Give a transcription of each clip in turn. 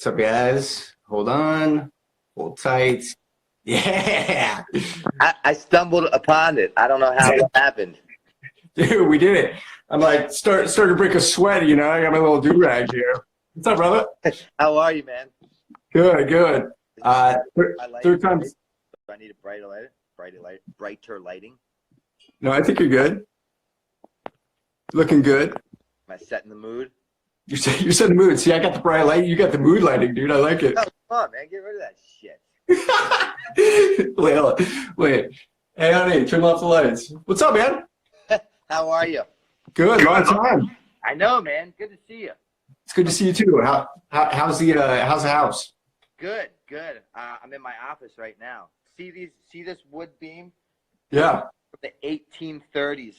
What's up, guys? Hold on. Hold tight. Yeah. I stumbled upon it. I don't know how it happened. Dude, we did it. I'm like, starting to break a sweat, you know? I got my little do-rag here. What's up, brother? How are you, man? Good, good. Third time. Do I need a brighter lighting? No, I think you're good. Looking good. Am I setting the mood? You're setting the mood. See, I got the bright light. You got the mood lighting, dude. I like it. Oh, come on, man. Get rid of that shit. Wait. Hey, honey, turn off the lights. What's up, man? How are you? Good, long time. I know, man. Good to see you. It's good to see you too. How's the house? Good, good. I'm in my office right now. See this wood beam? Yeah. From the 1830s.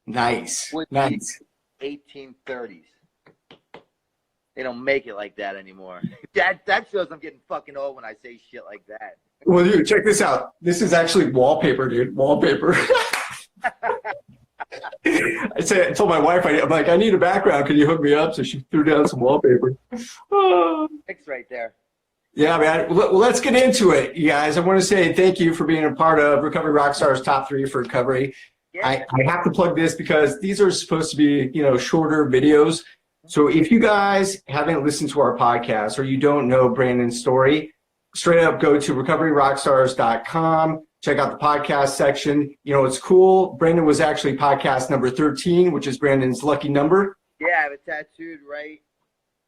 Nice. Wood Nice. beam, 1830s. They don't make it like that anymore. That shows I'm getting fucking old when I say shit like that. Well, dude, check this out. This is actually wallpaper, dude. Wallpaper. I told my wife, I'm like, I need a background. Can you hook me up? So she threw down some wallpaper. Oh. Fix right there. Yeah, man. Well, let's get into it, you guys. I want to say thank you for being a part of Recovery Rockstar's Top 3 for Recovery. Yeah. I have to plug this because these are supposed to be, shorter videos. So if you guys haven't listened to our podcast or you don't know Brandon's story, straight up go to recoveryrockstars.com. Check out the podcast section. It's cool. Brandon was actually podcast number 13, which is Brandon's lucky number. Yeah, I have it tattooed right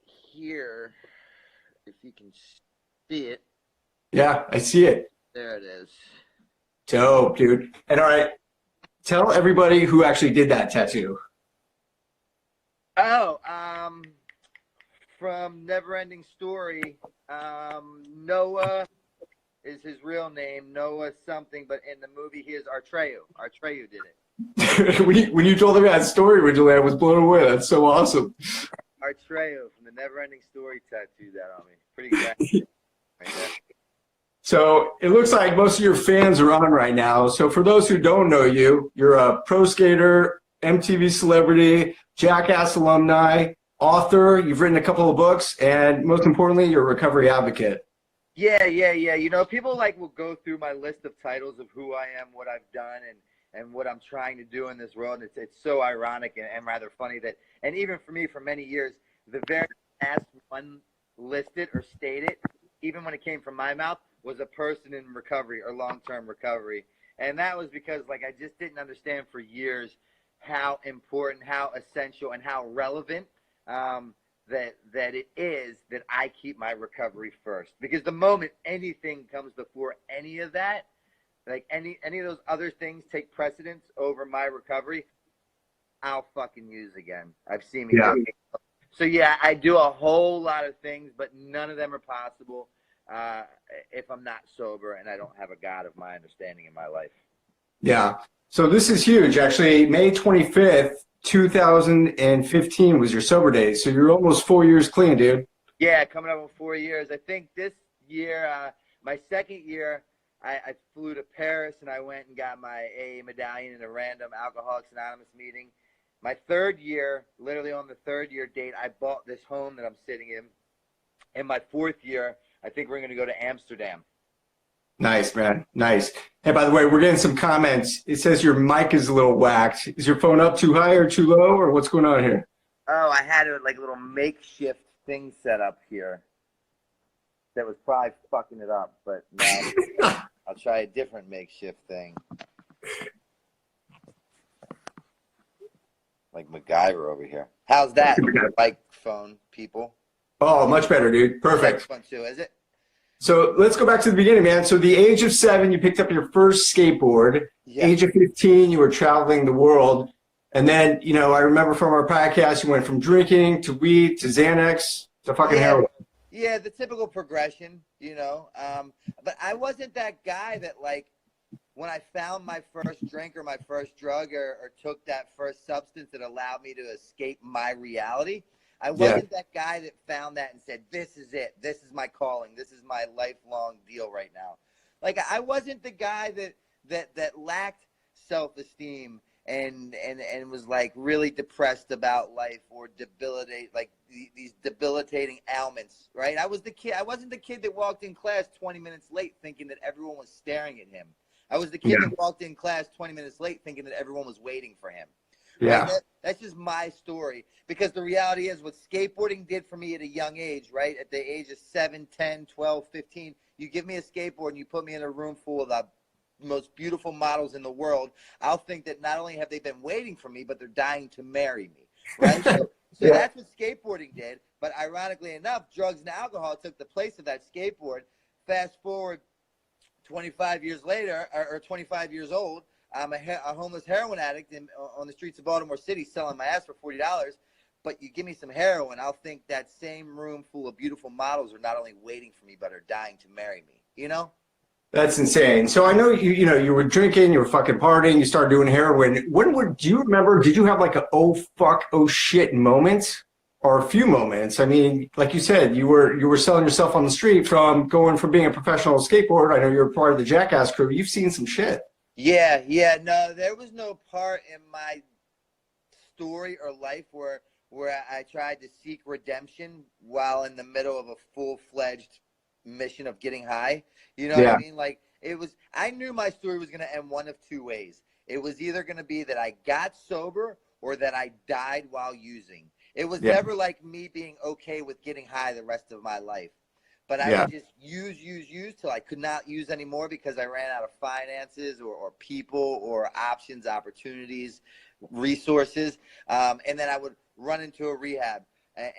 here. If you can see it. Yeah, I see it. There it is. Dope, dude. And all right, tell everybody who actually did that tattoo. Oh, from Neverending Story, Noah is his real name, Noah something, but in the movie he is Artreu. Artreu did it. when you told me that story originally, I was blown away. That's so awesome. Artreu from the Neverending Story tattooed that on me. Pretty exact. Right there. So it looks like most of your fans are on right now. So for those who don't know you, you're a pro skater, MTV celebrity, Jackass alumni, author. You've written a couple of books, and most importantly, you're a recovery advocate. Yeah. People will go through my list of titles of who I am, what I've done, and what I'm trying to do in this world. And it's so ironic and rather funny that, and even for me, for many years, the very last one listed or stated, even when it came from my mouth, was a person in recovery or long-term recovery. And that was because I just didn't understand for years how important, how essential, and how relevant that it is that I keep my recovery first. Because the moment anything comes before any of that, any of those other things take precedence over my recovery, I'll fucking use again. I've seen me do it. So yeah, I do a whole lot of things, but none of them are possible if I'm not sober and I don't have a God of my understanding in my life. Yeah. So this is huge. Actually, May 25th, 2015 was your sober day. So you're almost 4 years clean, dude. Yeah, coming up on 4 years. I think this year, my second year, I flew to Paris and I went and got my AA medallion in a random Alcoholics Anonymous meeting. My third year, literally on the third year date, I bought this home that I'm sitting in. And my fourth year, I think we're going to go to Amsterdam. Nice, man. Nice. Hey, by the way, we're getting some comments. It says your mic is a little whacked. Is your phone up too high or too low, or what's going on here? Oh, I had a little makeshift thing set up here that was probably fucking it up, but now I'll try a different makeshift thing. Like MacGyver over here. How's that? Microphone, people. Oh, much better, dude. Perfect. Fun too, is it? So let's go back to the beginning, man. So the age of 7, you picked up your first skateboard. Yeah. Age of 15, you were traveling the world. And then, I remember from our podcast, you went from drinking to weed to Xanax to fucking heroin. Yeah, the typical progression, But I wasn't that guy that, when I found my first drink or my first drug or took that first substance that allowed me to escape my reality, I wasn't that guy that found that and said, this is it. This is my calling. This is my lifelong deal right now. I wasn't the guy that lacked self-esteem and was like really depressed about life or these debilitating ailments, right? I was the kid. I wasn't the kid that walked in class 20 minutes late thinking that everyone was staring at him. I was the kid that walked in class 20 minutes late thinking that everyone was waiting for him. Right? Yeah. That's just my story, because the reality is what skateboarding did for me at a young age, right? At the age of 7, 10, 12, 15, you give me a skateboard and you put me in a room full of the most beautiful models in the world, I'll think that not only have they been waiting for me, but they're dying to marry me, right? So that's what skateboarding did. But ironically enough, drugs and alcohol took the place of that skateboard. Fast forward 25 years later, or 25 years old, I'm a homeless heroin addict on the streets of Baltimore City selling my ass for $40. But you give me some heroin, I'll think that same room full of beautiful models are not only waiting for me, but are dying to marry me, you know? That's insane. So I know you were drinking, you were fucking partying, you started doing heroin. Do you remember, did you have like a oh fuck, oh shit moment? Or a few moments? I mean, like you said, you were selling yourself on the street from being a professional skateboarder. I know you're part of the Jackass crew. You've seen some shit. Yeah. No, there was no part in my story or life where I tried to seek redemption while in the middle of a full-fledged mission of getting high. You know what I mean? Like, I knew my story was going to end one of two ways. It was either going to be that I got sober or that I died while using. It was never like me being okay with getting high the rest of my life. But I would just use till I could not use anymore because I ran out of finances or people or options, opportunities, resources. And then I would run into a rehab.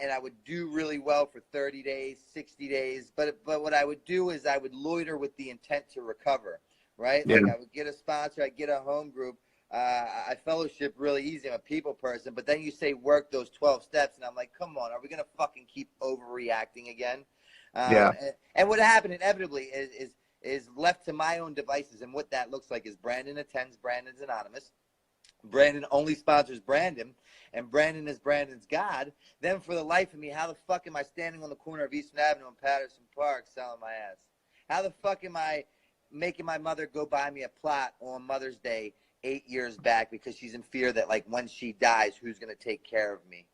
And I would do really well for 30 days, 60 days. But what I would do is I would loiter with the intent to recover, right? Like I would get a sponsor, I'd get a home group. I fellowship really easy. I'm a people person. But then you say work those 12 steps. And I'm like, come on, are we going to fucking keep overreacting again? And what happened inevitably is left to my own devices. And what that looks like is Brandon attends Brandon's Anonymous. Brandon only sponsors Brandon, and Brandon is Brandon's God. Then for the life of me, how the fuck am I standing on the corner of Eastern Avenue and Patterson Park selling my ass? How the fuck am I making my mother go buy me a plot on Mother's Day 8 years back because she's in fear that, like, when she dies, who's going to take care of me?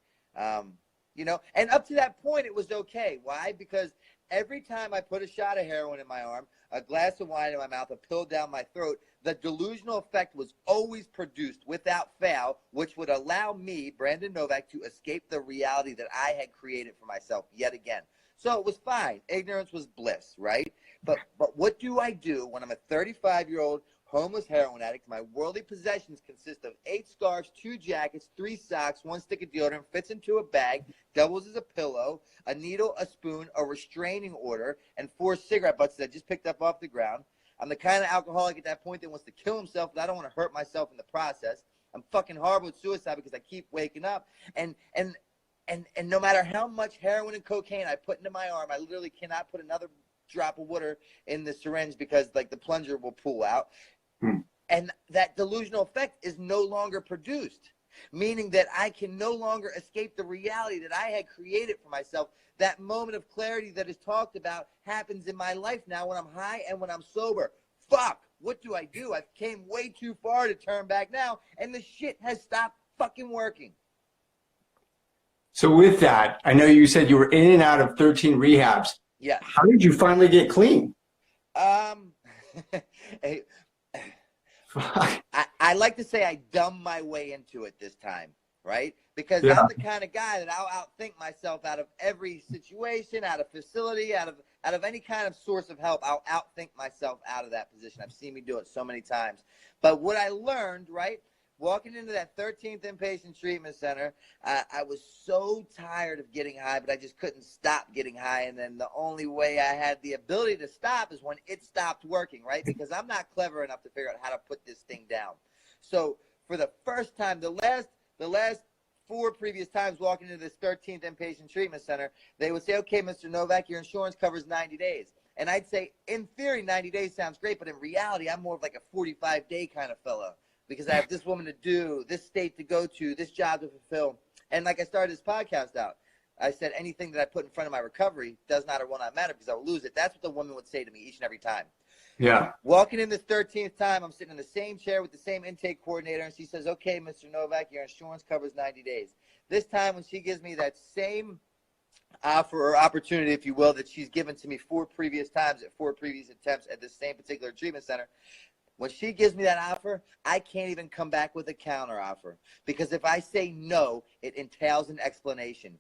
You know, and up to that point, it was okay. Why? Because every time I put a shot of heroin in my arm, a glass of wine in my mouth, a pill down my throat, the delusional effect was always produced without fail, which would allow me, Brandon Novak, to escape the reality that I had created for myself yet again. So it was fine. Ignorance was bliss, right? But what do I do when I'm a 35-year-old homeless heroin addict? My worldly possessions consist of 8 scarves, 2 jackets, 3 socks, 1 stick of deodorant, fits into a bag, doubles as a pillow, a needle, a spoon, a restraining order, and 4 cigarette butts that I just picked up off the ground. I'm the kind of alcoholic at that point that wants to kill himself, but I don't want to hurt myself in the process. I'm fucking horrible at suicide because I keep waking up. And no matter how much heroin and cocaine I put into my arm, I literally cannot put another drop of water in the syringe because, like, the plunger will pull out. And that delusional effect is no longer produced, meaning that I can no longer escape the reality that I had created for myself. That moment of clarity that is talked about happens in my life now when I'm high and when I'm sober. Fuck, what do? I came way too far to turn back now, and the shit has stopped fucking working. So with that, I know you said you were in and out of 13 rehabs. Yeah. How did you finally get clean? I like to say I dumbed my way into it this time, right? Because I'm the kind of guy that I'll outthink myself out of every situation, out of facility, out of any kind of source of help. I'll outthink myself out of that position. I've seen me do it so many times. But what I learned, right, walking into that 13th inpatient treatment center, I was so tired of getting high, but I just couldn't stop getting high. And then the only way I had the ability to stop is when it stopped working, right? Because I'm not clever enough to figure out how to put this thing down. So for the first time, the last 4 previous times walking into this 13th inpatient treatment center, they would say, okay, Mr. Novak, your insurance covers 90 days. And I'd say, in theory, 90 days sounds great, but in reality, I'm more of like a 45-day kind of fellow because I have this woman to do, this state to go to, this job to fulfill. And like I started this podcast out, I said anything that I put in front of my recovery does not or will not matter because I will lose it. That's what the woman would say to me each and every time. Yeah. Walking in this 13th time, I'm sitting in the same chair with the same intake coordinator, and she says, okay, Mr. Novak, your insurance covers 90 days. This time when she gives me that same offer or opportunity, if you will, that she's given to me 4 previous times at 4 previous attempts at the same particular treatment center, when she gives me that offer, I can't even come back with a counter offer, because if I say no, it entails an explanation.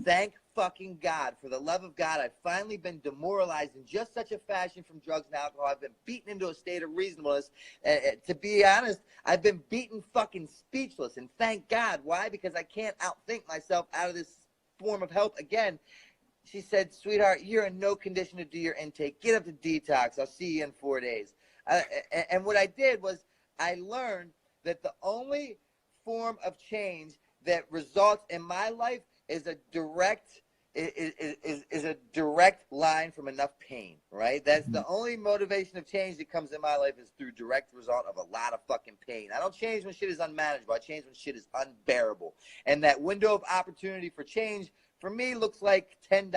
Thank fucking God, for the love of God, I've finally been demoralized in just such a fashion from drugs and alcohol. I've been beaten into a state of reasonableness. To be honest, I've been beaten fucking speechless, and thank God. Why? Because I can't outthink myself out of this form of help again. She said, sweetheart, you're in no condition to do your intake. Get up to detox. I'll see you in 4 days. And what I did was I learned that the only form of change that results in my life is a direct line from enough pain, right? That's the only motivation of change that comes in my life, is through direct result of a lot of fucking pain. I don't change when shit is unmanageable. I change when shit is unbearable. And that window of opportunity for change for me looks like $10,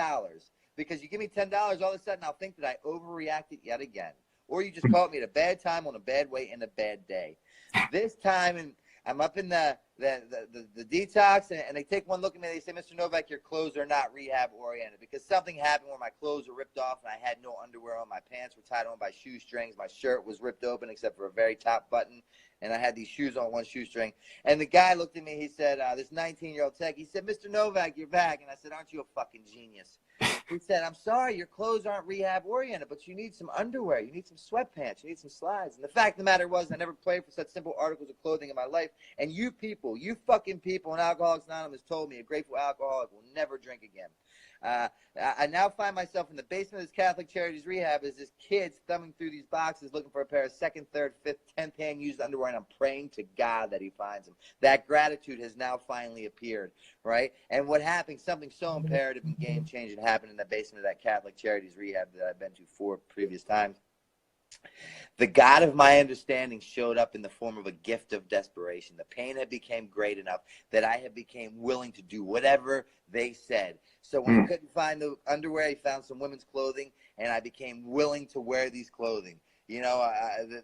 because you give me $10, all of a sudden I'll think that I overreacted yet again. Or you just caught me at a bad time on a bad way in a bad day. This time, and I'm up in the detox, and they take one look at me. They say, Mr. Novak, your clothes are not rehab oriented, because something happened where my clothes were ripped off and I had no underwear on. My pants were tied on by shoestrings. My shirt was ripped open except for a very top button, and I had these shoes on one shoestring. And the guy looked at me. He said, this 19-year-old tech, he said, Mr. Novak, you're back. And I said, aren't you a fucking genius? He said, I'm sorry, your clothes aren't rehab oriented, but you need some underwear. You need some sweatpants. You need some slides. And the fact of the matter was, I never played for such simple articles of clothing in my life. And you people, you fucking people in Alcoholics Anonymous told me a grateful alcoholic will never drink again. I now find myself in the basement of this Catholic Charities rehab as this kid's thumbing through these boxes looking for a pair of 2nd, 3rd, 5th, 10th hand used underwear, and I'm praying to God that he finds them. That gratitude has now finally appeared, right? And what happened, something so imperative and game-changing happened in the basement of that Catholic Charities rehab that I've been to 4 previous times. The God of my understanding showed up in the form of a gift of desperation. The pain had become great enough that I had became willing to do whatever they said. So when he couldn't find the underwear, he found some women's clothing, and I became willing to wear these clothing. You know,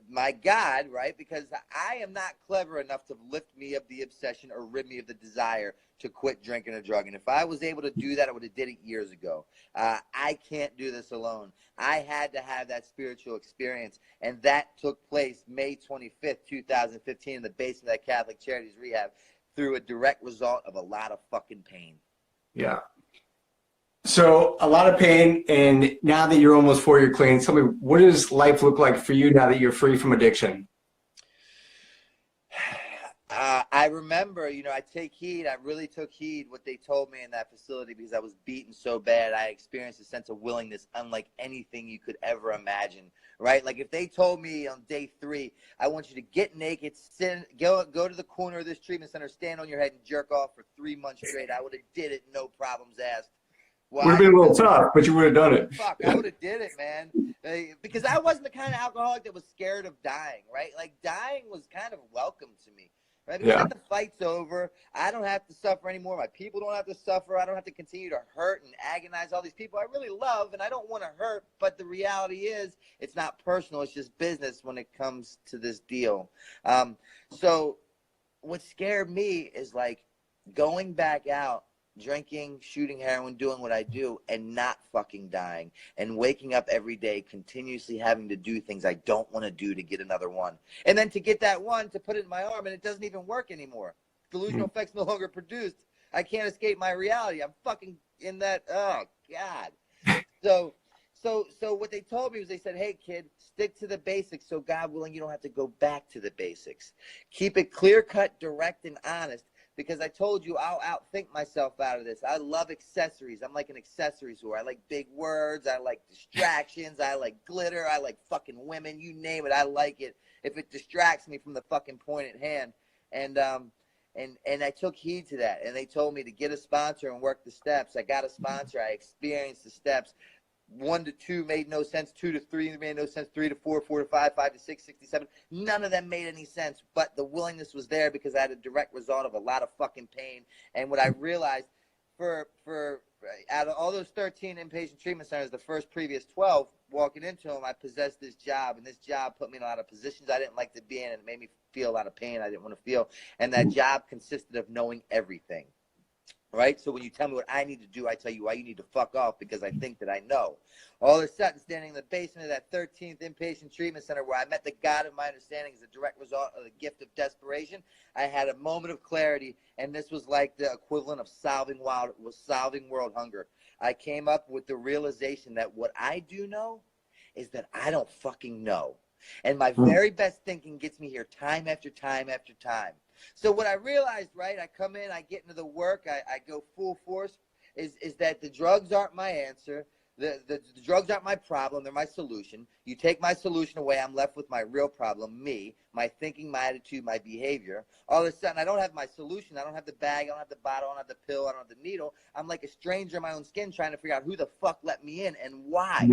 my God, right? Because I am not clever enough to lift me of the obsession or rid me of the desire to quit drinking or drugging. If I was able to do that, I would have did it years ago. I can't do this alone. I had to have that spiritual experience, and that took place May 25th, 2015 in the basement of that Catholic Charities rehab through a direct result of a lot of fucking pain. Yeah. So a lot of pain, and now that you're almost 4 years clean, tell me, what does life look like for you now that you're free from addiction? I remember, you know, I take heed. I really took heed what they told me in that facility, because I was beaten so bad. I experienced a sense of willingness unlike anything you could ever imagine, right? Like if they told me on day 3, I want you to get naked, go to the corner of this treatment center, stand on your head and jerk off for 3 months straight, I would have did it, no problems asked. Why? Would have been a little tough, but you would have done it. Fuck, I would have did it, man. Because I wasn't the kind of alcoholic that was scared of dying, right? Like dying was kind of welcome to me. Right? Because then the fight's over. I don't have to suffer anymore. My people don't have to suffer. I don't have to continue to hurt and agonize all these people I really love, and I don't want to hurt. But the reality is, it's not personal. It's just business when it comes to this deal. So what scared me is like going back out, drinking, shooting heroin, doing what I do, and not fucking dying, and waking up every day continuously having to do things I don't want to do to get another one, and then to get that one, to put it in my arm, and it doesn't even work anymore. Delusional effects no longer produced. I can't escape my reality. I'm fucking in that. Oh God. So what they told me was, they said, hey kid, stick to the basics, so God willing you don't have to go back to the basics. Keep it clear cut, direct, and honest. Because I told you I'll outthink myself out of this. I love accessories. I'm like an accessories whore. I like big words. I like distractions. I like glitter. I like fucking women. You name it, I like it. If it distracts me from the fucking point at hand. And I took heed to that. And they told me to get a sponsor and work the steps. I got a sponsor. I experienced the steps. 1 to 2 made no sense. 2 to 3 made no sense. 3 to 4, 4 to 5, 5 to 6, 6 to 7. None of them made any sense, but the willingness was there because I had a direct result of a lot of fucking pain. And what I realized, for out of all those 13 inpatient treatment centers, the first previous 12, walking into them, I possessed this job, and this job put me in a lot of positions I didn't like to be in, and it made me feel a lot of pain I didn't want to feel. And that job consisted of knowing everything, right? So when you tell me what I need to do, I tell you why you need to fuck off, because I think that I know. All of a sudden, standing in the basement of that 13th inpatient treatment center where I met the God of my understanding as a direct result of the gift of desperation, I had a moment of clarity, and this was like the equivalent of solving world hunger. I came up with the realization that what I do know is that I don't fucking know. And my very best thinking gets me here time after time after time. So what I realized, right, I come in, I get into the work, I go full force, is that the drugs aren't my answer. The drugs aren't my problem. They're my solution. You take my solution away, I'm left with my real problem, me, my thinking, my attitude, my behavior. All of a sudden, I don't have my solution. I don't have the bag. I don't have the bottle. I don't have the pill. I don't have the needle. I'm like a stranger in my own skin trying to figure out who the fuck let me in and why.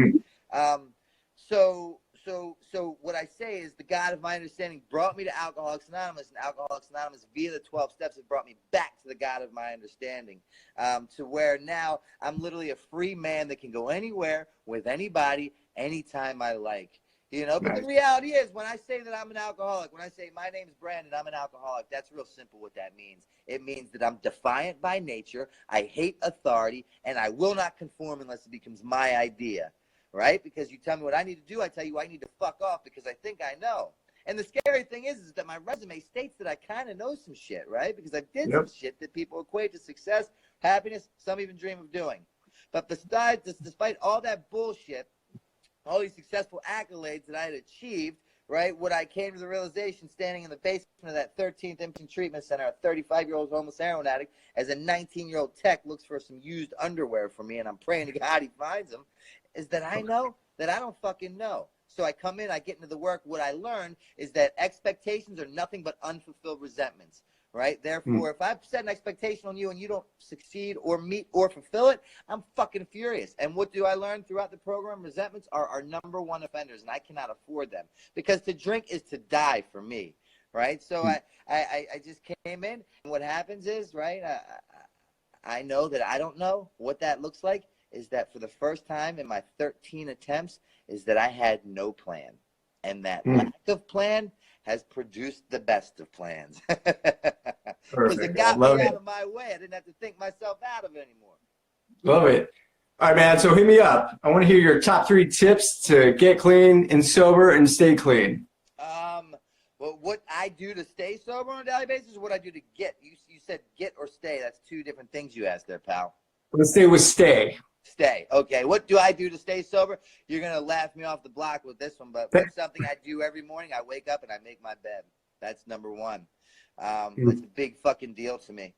So what I say is the God of my understanding brought me to Alcoholics Anonymous, and Alcoholics Anonymous via the 12 steps have brought me back to the God of my understanding, to where now I'm literally a free man that can go anywhere with anybody anytime I like. You know, but the reality is, when I say that I'm an alcoholic, when I say my name's Brandon, I'm an alcoholic, that's real simple what that means. It means that I'm defiant by nature, I hate authority, and I will not conform unless it becomes my idea. Right? Because you tell me what I need to do, I tell you I need to fuck off because I think I know. And the scary thing is that my resume states that I kind of know some shit, right? Because I did some shit that people equate to success, happiness, some even dream of doing. But despite all that bullshit, all these successful accolades that I had achieved, right, what I came to the realization standing in the basement of that 13th inpatient treatment center, a 35-year-old homeless heroin addict, as a 19-year-old tech looks for some used underwear for me, and I'm praying to God he finds them, is that I know that I don't fucking know. So I come in, I get into the work. What I learned is that expectations are nothing but unfulfilled resentments, right? Therefore, if I've set an expectation on you and you don't succeed or meet or fulfill it, I'm fucking furious. And what do I learn throughout the program? Resentments are our number one offenders, and I cannot afford them. Because to drink is to die for me, right? So I just came in, and what happens is, right, I know that I don't know what that looks like, is that for the first time in my 13 attempts is that I had no plan. And that lack of plan has produced the best of plans. Because it got me out of my way. I didn't have to think myself out of it anymore. Love it. All right, man. So hit me up. I want to hear your top 3 tips to get clean and sober and stay clean. Well, what I do to stay sober on a daily basis, or what I do to get. You said get or stay. That's 2 different things you asked there, pal. Let's stay with stay. Stay. Okay. What do I do to stay sober? You're going to laugh me off the block with this one, but it's something I do every morning. I wake up and I make my bed. That's number 1. It's a big fucking deal to me.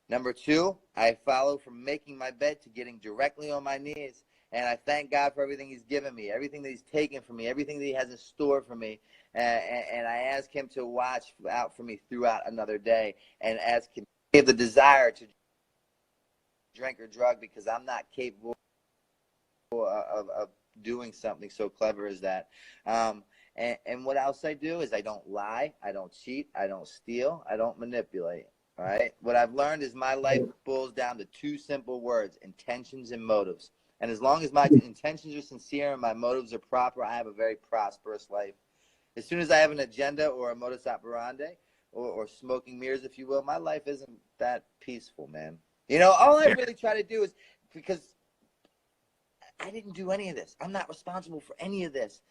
Number 2, I follow from making my bed to getting directly on my knees. And I thank God for everything he's given me, everything that he's taken from me, everything that he has in store for me. And I ask him to watch out for me throughout another day, and ask him to give the desire to drink or drug, because I'm not capable of doing something so clever as that. And what else I do is I don't lie, I don't cheat, I don't steal, I don't manipulate. All right. What I've learned is my life boils down to 2 simple words: intentions and motives. And as long as my intentions are sincere and my motives are proper, I have a very prosperous life. As soon as I have an agenda or a modus operandi, or smoking mirrors, if you will, my life isn't that peaceful, man. You know, all I really try to do is, because I didn't do any of this. I'm not responsible for any of this.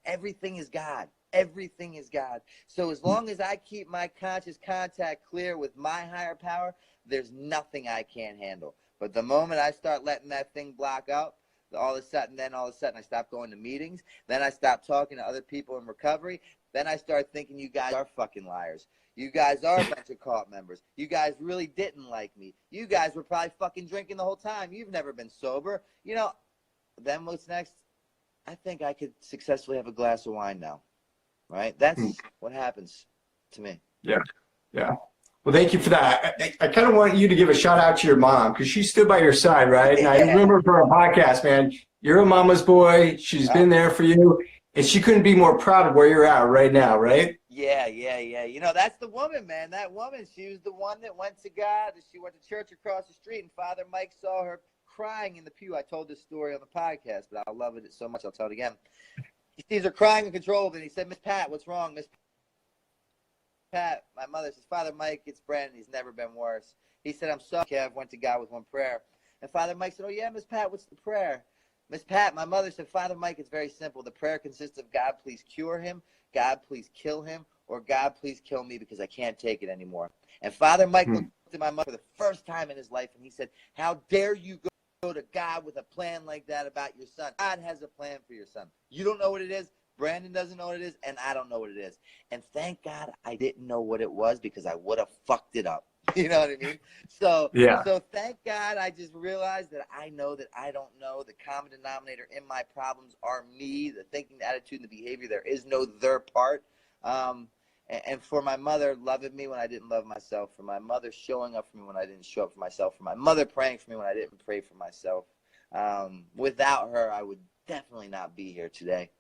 Everything is God. Everything is God. So as long as I keep my conscious contact clear with my higher power, there's nothing I can't handle. But the moment I start letting that thing block out, all of a sudden I stop going to meetings. Then I stop talking to other people in recovery. Then I start thinking you guys are fucking liars. You guys are a bunch of cult members. You guys really didn't like me. You guys were probably fucking drinking the whole time. You've never been sober. You know, then what's next? I think I could successfully have a glass of wine now. Right? That's what happens to me. Yeah. Yeah. Well, thank you for that. I kind of want you to give a shout out to your mom, because she stood by your side, right? And I remember for our podcast, man, you're a mama's boy. She's been there for you. And she couldn't be more proud of where you're at right now, right? Yeah, yeah, yeah. You know, that's the woman, man. That woman, she was the one that went to God. She went to church across the street, and Father Mike saw her crying in the pew. I told this story on the podcast, but I love it so much, I'll tell it again. He sees her crying uncontrollably, and he said, Miss Pat, what's wrong? Miss Pat, my mother says, Father Mike, it's Brandon. He's never been worse. He said, I'm sorry, Kev. Went to God with one prayer. And Father Mike said, oh, yeah, Miss Pat, what's the prayer? Miss Pat, my mother said, Father Mike, it's very simple. The prayer consists of God, please cure him. God, please kill him. Or God, please kill me because I can't take it anymore. And Father Mike looked at my mother for the first time in his life, and he said, how dare you go to God with a plan like that about your son? God has a plan for your son. You don't know what it is. Brandon doesn't know what it is, and I don't know what it is. And thank God I didn't know what it was, because I would have fucked it up. You know what I mean? So, Yeah. so thank God I just realized that I know that I don't know. The common denominator in my problems are me, the thinking, the attitude, and the behavior. There is no their part. And for my mother loving me when I didn't love myself, for my mother showing up for me when I didn't show up for myself, for my mother praying for me when I didn't pray for myself. Without her, I would definitely not be here today.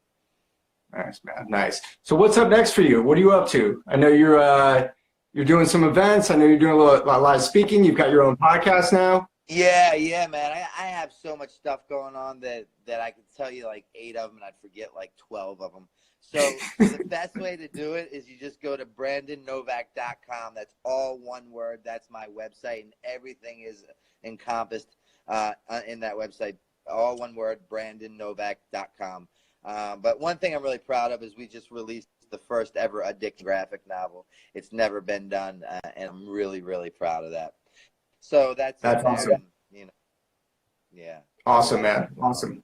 Nice, man. Nice. So what's up next for you? What are you up to? I know you're doing some events. I know you're doing a lot of speaking. You've got your own podcast now. Yeah, yeah, man. I have so much stuff going on that I could tell you like 8 of them, and I'd forget like 12 of them. So the best way to do it is you just go to BrandonNovak.com. That's all one word. That's my website, and everything is encompassed in that website. All one word, BrandonNovak.com. But one thing I'm really proud of is we just released the first ever addiction graphic novel. It's never been done, and I'm really, really proud of that. So that's awesome. You know, yeah. Awesome, man. Awesome.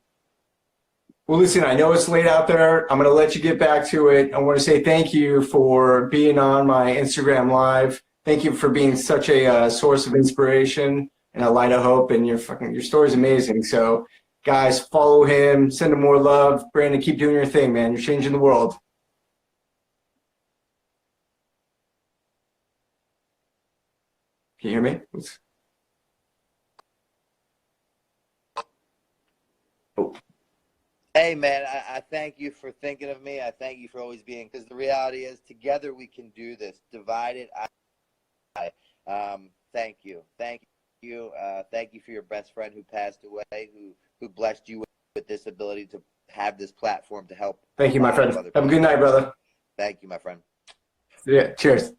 Well, listen, I know it's late out there. I'm going to let you get back to it. I want to say thank you for being on my Instagram Live. Thank you for being such a source of inspiration and a light of hope. And your story's amazing. So, guys, follow him. Send him more love. Brandon, keep doing your thing, man. You're changing the world. Can you hear me? Oh. Hey, man, I thank you for thinking of me. I thank you for always being, because the reality is together we can do this. Divided, thank you. Thank you. Thank you for your best friend who passed away, who blessed you with this ability to have this platform to help. Thank you, my friend. Have a good night, brother. Thank you, my friend. Yeah, cheers.